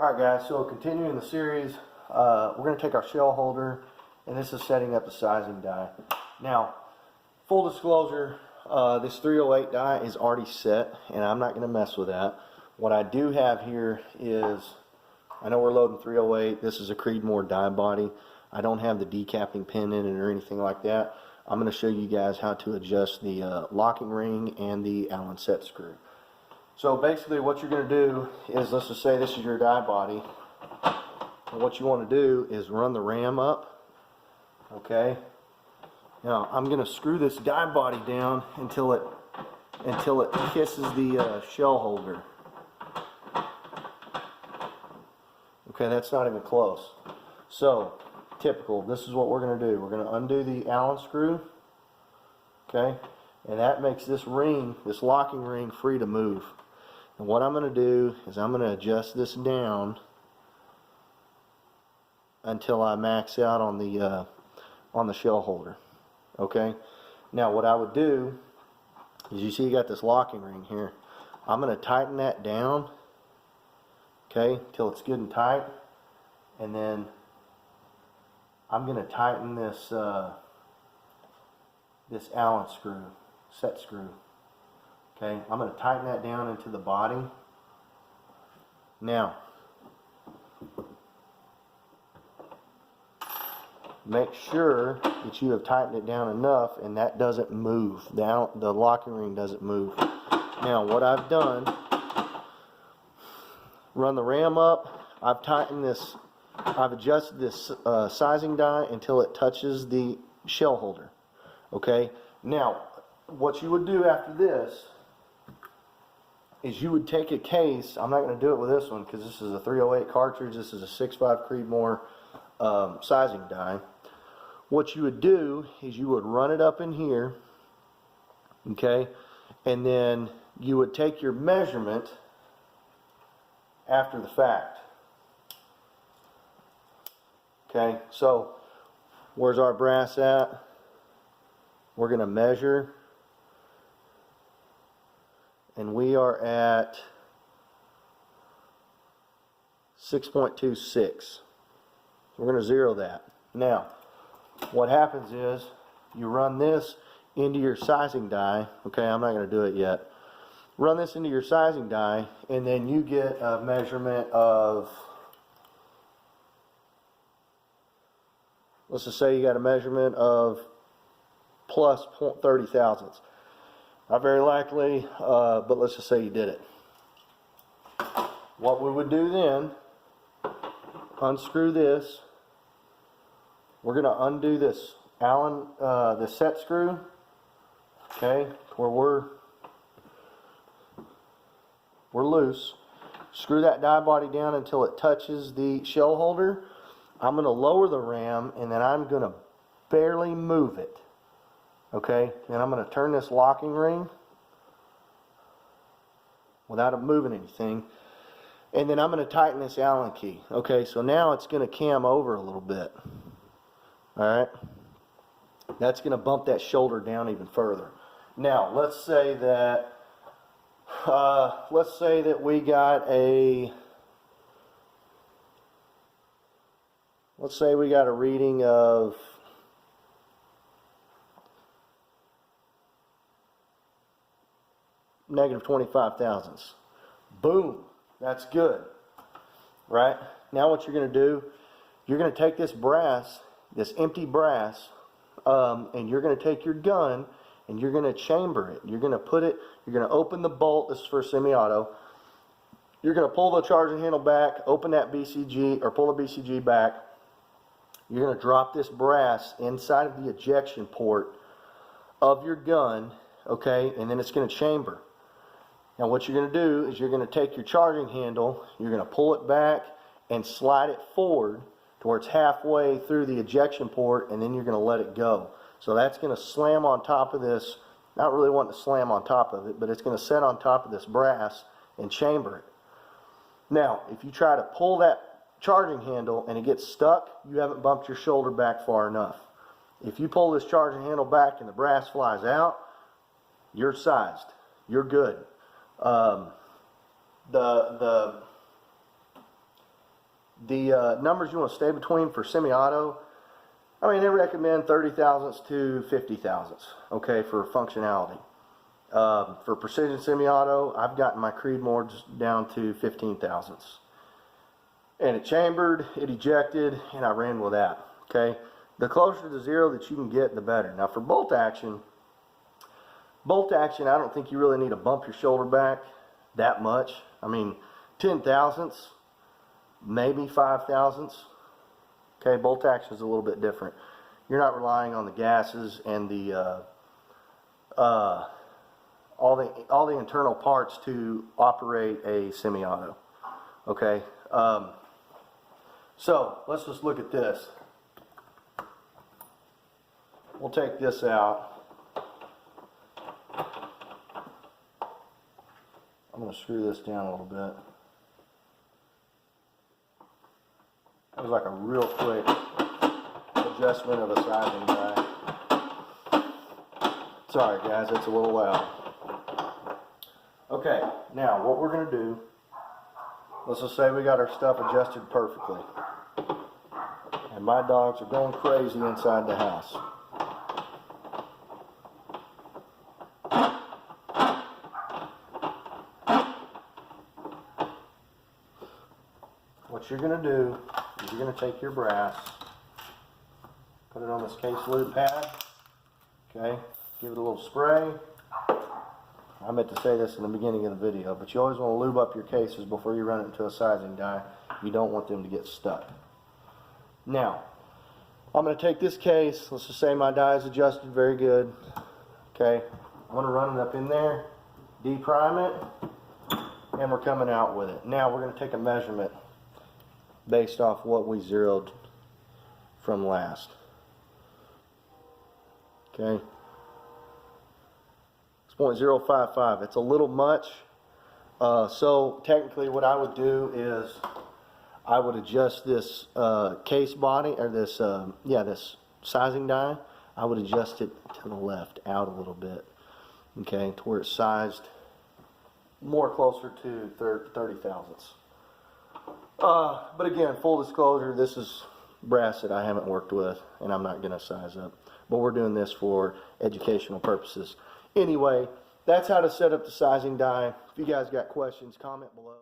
Alright guys, so continuing the series, we're going to take our shell holder, and this is setting up the sizing die. Now, full disclosure, this 308 die is already set, and I'm not going to mess with that. What I do have here is, I know we're loading 308, this is a Creedmoor die body. I don't have the decapping pin in it or anything like that. I'm going to show you guys how to adjust the locking ring and the Allen set screw. So basically what you're going to do is, let's just say this is your die body. And what you want to do is run the ram up. Okay. Now I'm going to screw this die body down until it kisses the shell holder. Okay, that's not even close. So typical, this is what we're going to do. We're going to undo the Allen screw. Okay. And that makes this ring, this locking ring, free to move. And what I'm going to do is I'm going to adjust this down until I max out on the shell holder. Okay. Now what I would do is, you see you got this locking ring here. I'm going to tighten that down. Okay, till it's good and tight, and then I'm going to tighten this this Allen screw, set screw. Okay, I'm going to tighten that down into the body. Now, make sure that you have tightened it down enough and that doesn't move. The locking ring doesn't move. Now, what I've done, run the ram up, I've tightened this, I've adjusted this sizing die until it touches the shell holder. Okay, now, what you would do after this is you would take a case. I'm not going to do it with this one because this is a 308 cartridge. This is a 6.5 Creedmoor sizing die. What you would do is you would run it up in here, okay, and then you would take your measurement after the fact. Okay, so where's our brass at? We're going to measure, and we are at 6.26. We're going to zero that. Now, what happens is you run this into your sizing die. Okay, I'm not going to do it yet. Run this into your sizing die, and then you get a measurement of, let's just say you got a measurement of plus 0.30 thousandths. Not very likely, but let's just say you did it. What we would do then, unscrew this. We're going to undo this Allen, the set screw, okay, where we're loose. Screw that die body down until it touches the shell holder. I'm going to lower the ram, and then I'm going to barely move it. Okay, then I'm going to turn this locking ring without it moving anything, and then I'm going to tighten this Allen key. Okay, so now it's going to cam over a little bit. Alright, that's going to bump that shoulder down even further. Now let's say that we got a reading of negative 25 thousandths. Boom, that's good. Right? Now what you're going to do, you're going to take this brass, this empty brass, and you're going to take your gun and you're going to chamber it. You're going to open the bolt. This is for semi-auto. You're going to pull the charging handle back, open that BCG, or pull the BCG back. You're going to drop this brass inside of the ejection port of your gun, okay, and then it's going to chamber. Now what you're going to do is you're going to take your charging handle, you're going to pull it back and slide it forward to where it's halfway through the ejection port, and then you're going to let it go. So that's going to slam on top of this, not really wanting to slam on top of it, but it's going to set on top of this brass and chamber it. Now, if you try to pull that charging handle and it gets stuck, you haven't bumped your shoulder back far enough. If you pull this charging handle back and the brass flies out, you're sized. You're good. The The numbers you want to stay between for semi-auto, I mean, they recommend 30 thousandths to 50 thousandths, okay, for functionality. For precision semi-auto, I've gotten my Creedmoors down to 15 thousandths. And it chambered, it ejected, and I ran with that, okay? The closer to zero that you can get, the better. Now for bolt action, I don't think you really need to bump your shoulder back that much. I mean, 10 thousandths, maybe 5 thousandths. Okay, bolt action is a little bit different. You're not relying on the gases and the all the internal parts to operate a semi-auto. Okay, so let's just look at this. We'll take this out. I'm going to screw this down a little bit. That was like a real quick adjustment of a sizing die. Sorry guys, it's a little loud. Okay, now what we're going to do, let's just say we got our stuff adjusted perfectly. And my dogs are going crazy inside the house. What you're going to do is you're going to take your brass, put it on this case lube pad, okay, give it a little spray. I meant to say this in the beginning of the video, but you always want to lube up your cases before you run it into a sizing die. You don't want them to get stuck. Now, I'm going to take this case, let's just say my die is adjusted very good, okay, I'm going to run it up in there, deprime it, and we're coming out with it. Now we're going to take a measurement based off what we zeroed from last. Okay. It's 0.055. It's a little much. So technically what I would do is I would adjust this case body, or this, this sizing die. I would adjust it to the left, out a little bit. Okay, to where it's sized more closer to 30 thousandths. But again, full disclosure, this is brass that I haven't worked with, and I'm not going to size up. But we're doing this for educational purposes. Anyway, that's how to set up the sizing die. If you guys got questions, comment below.